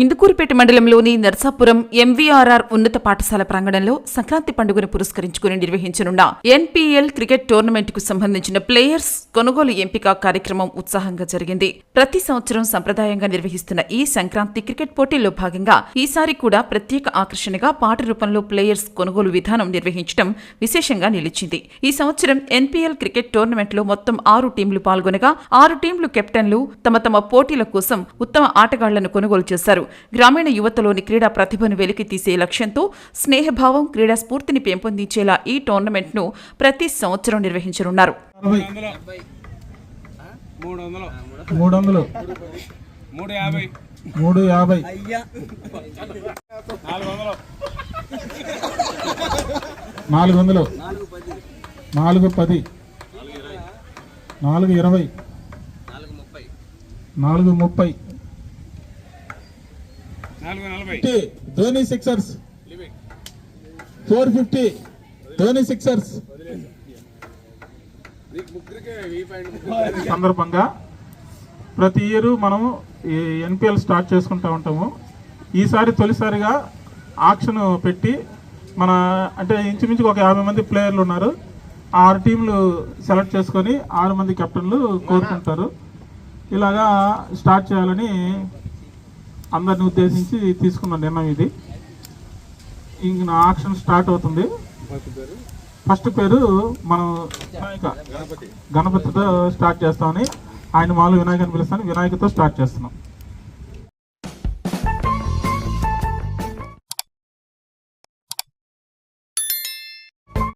ఇందుకూరుపేట మండలంలోని నర్సాపురం ఎంవీఆర్ఆర్ ఉన్నత పాఠశాల ప్రాంగణంలో సంక్రాంతి పండుగను పురస్కరించుకుని నిర్వహించనున్న ఎన్పీఎల్ క్రికెట్ టోర్నమెంట్ కు సంబంధించిన ప్లేయర్స్ కొనుగోలు ఎంపిక కార్యక్రమం ఉత్సాహంగా జరిగింది. ప్రతి సంవత్సరం సంప్రదాయంగా నిర్వహిస్తున్న ఈ సంక్రాంతి క్రికెట్ పోటీల్లో భాగంగా ఈసారి కూడా ప్రత్యేక ఆకర్షణగా పాట రూపంలో ప్లేయర్స్ కొనుగోలు విధానం నిర్వహించడం విశేషంగా నిలిచింది. ఈ సంవత్సరం ఎన్పీఎల్ క్రికెట్ టోర్నమెంట్ లో మొత్తం 6 టీంలు పాల్గొనగా 6 టీంలు కెప్టెన్లు తమ పోటీల కోసం ఉత్తమ ఆటగాళ్లను కొనుగోలు చేశారు. గ్రామీణ యువతలోని క్రీడా ప్రతిభను వెలికి తీసే లక్ష్యంతో స్నేహభావం, క్రీడా స్ఫూర్తిని పెంపొందించేలా ఈ టోర్నమెంట్ ను ప్రతి సంవత్సరం నిర్వహించనున్నారు. 430 ధోని సిక్సర్స్ 450 ధోని సిక్సర్స్. సందర్భంగా ప్రతి ఇయర్ మనము ఎన్పిఎల్ స్టార్ట్ చేసుకుంటూ ఉంటాము. ఈసారి తొలిసారిగా ఆక్షన్ పెట్టి మన అంటే ఇంచుమించుకు ఒక 50 మంది ప్లేయర్లు ఉన్నారు. 6 టీంలు సెలెక్ట్ చేసుకొని 6 మంది కెప్టెన్లు కోరుకుంటారు. ఇలాగా స్టార్ట్ చేయాలని అందరిని ఉద్దేశించి తీసుకున్న నిర్ణయం ఇది. ఇంక ఆక్షన్ స్టార్ట్ అవుతుంది. ఫస్ట్ పేరు మనం గణపతితో స్టార్ట్ చేస్తామని, ఆయన మామూలు వినాయకుని పిలుస్తాను, వినాయకతో స్టార్ట్ చేస్తున్నాం.